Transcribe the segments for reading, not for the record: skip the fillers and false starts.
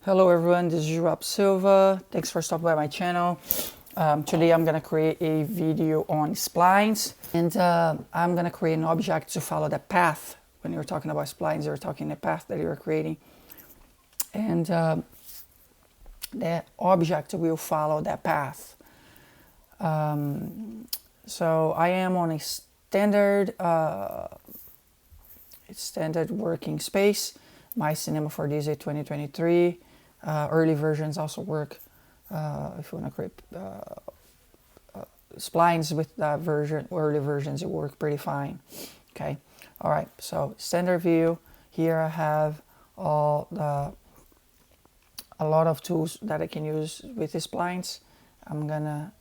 Hello everyone, this is Rob Silva. Thanks for stopping by my channel. Today I'm going to create a video on splines, and I'm going to create an object to follow the path. When you're talking about splines, you're talking the path that you're creating, and the object will follow that path. So I am on a standard working space. My Cinema 4D 2023. Early versions also work if you want to create splines with that version. Early versions, it work pretty fine. Okay, all right. So standard view. Here I have a lot of tools that I can use with the splines. I'm gonna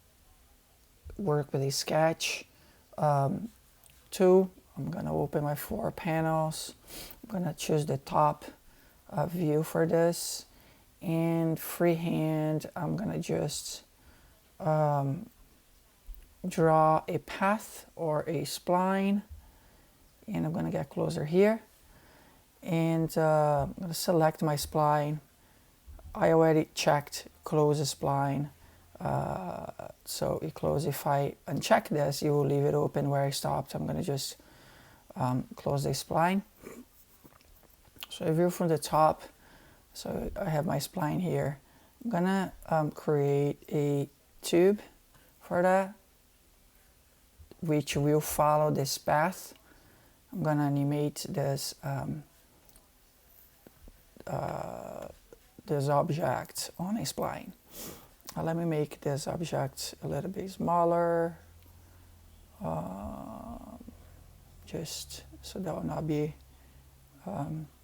work with a sketch tool. I'm gonna open my 4 panels. I'm gonna choose the top view for this, and freehand I'm gonna just draw a path or a spline, and I'm gonna get closer here, and I'm gonna select my spline. I already checked close the spline, so it closed. If I uncheck this, you will leave it open where I stopped. I'm gonna just close the spline. So I view from the top. So I have my spline here. I'm gonna create a tube for that, which will follow this path. I'm gonna animate this this object on a spline. Let me make this object a little bit smaller, just so that will not be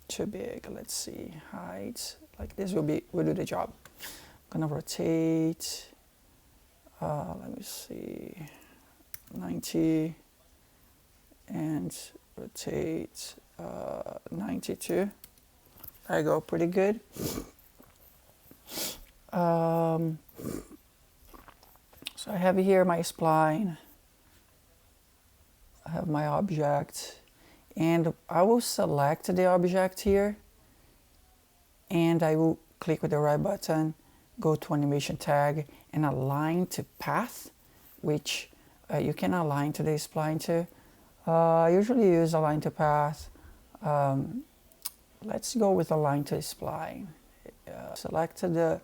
too big. Let's see, height like this will do the job. I'm gonna rotate. Let me see, 90, and rotate 92. There you go, pretty good. So I have here my spline. I have my object, and I will select the object here, and I will click with the right button, go to animation tag, and align to path, which you can align to the spline too. I usually use align to path. Let's go with align to spline. Select the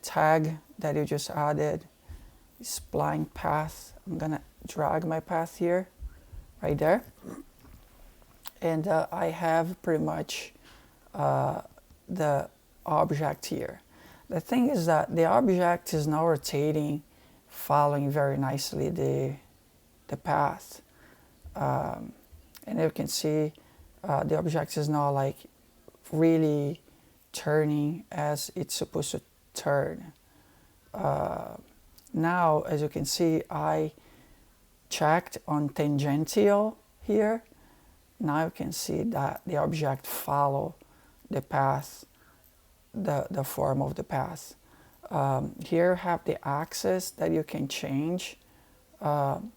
tag that you just added, spline path. I'm gonna drag my path here, right there, and I have pretty much the object here. The thing is that the object is now rotating, following very nicely the path, and you can see the object is now like really turning as it's supposed to turn. Now, as you can see, I checked on tangential here. Now you can see that the object follow the path, the form of the path. Here have the axis that you can change, and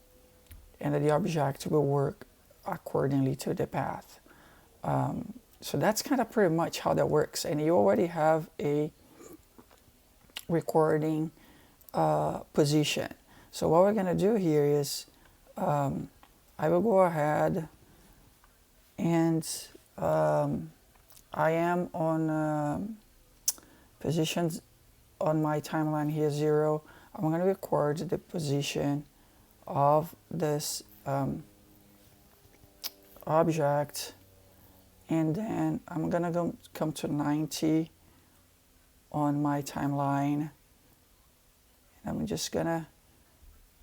the object will work accordingly to the path. So that's kind of pretty much how that works, and you already have a recording position. So what we're gonna do here is I will go ahead and I am on positions on my timeline here 0. I'm going to record the position of this object, and then I'm going to come to 90 on my timeline, and I'm just going to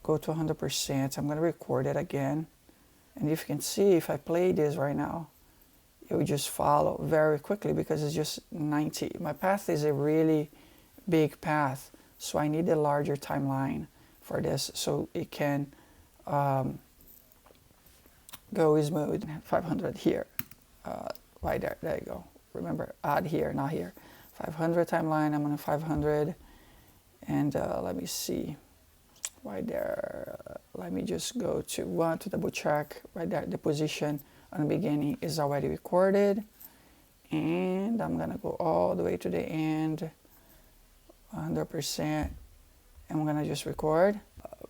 go to 100%. I'm going to record it again, and if you can see, if I play this right now, it will just follow very quickly because it's just 90. My path is a really big path, so I need a larger timeline for this so it can go smooth. 500 here, right there, there you go. Remember, add here, not here. 500 timeline, I'm on a 500, and let me see, right there, let me just go to 1 to double check. Right there, the position on the beginning is already recorded, and I'm gonna go all the way to the end, 100%, and I'm gonna just record.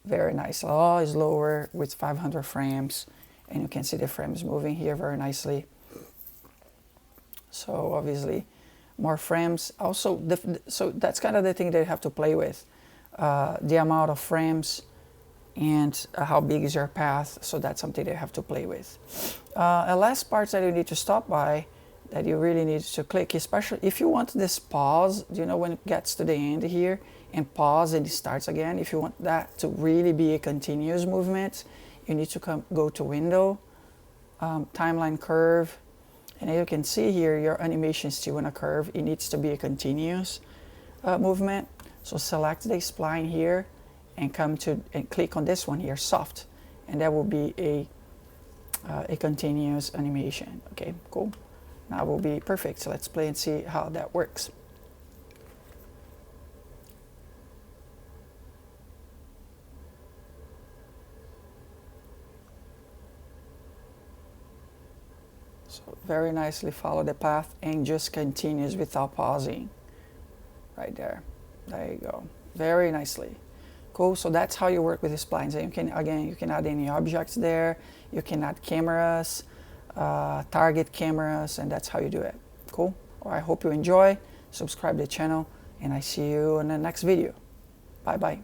Very nice. All is lower with 500 frames, and you can see the frames moving here very nicely. So obviously more frames. Also, so that's kind of the thing that you have to play with, the amount of frames and how big is your path. So that's something that you have to play with. A last part that you need to stop by, that you really need to click, especially if you want this pause, you know, when it gets to the end here and pause and it starts again. If you want that to really be a continuous movement, you need to go to Window, Timeline Curve, and you can see here your animation is still in a curve. It needs to be a continuous movement. So select the spline here and come to and click on this one here, soft, and that will be a continuous animation. Okay, cool. Now will be perfect. So let's play and see how that works. So very nicely follow the path and just continues without pausing. Right there. There you go. Very nicely. Cool. So that's how you work with the splines. And you can, again, you can add any objects there. You can add cameras, target cameras, and that's how you do it. Cool. Well, I hope you enjoy. Subscribe to the channel, and I see you in the next video. Bye bye.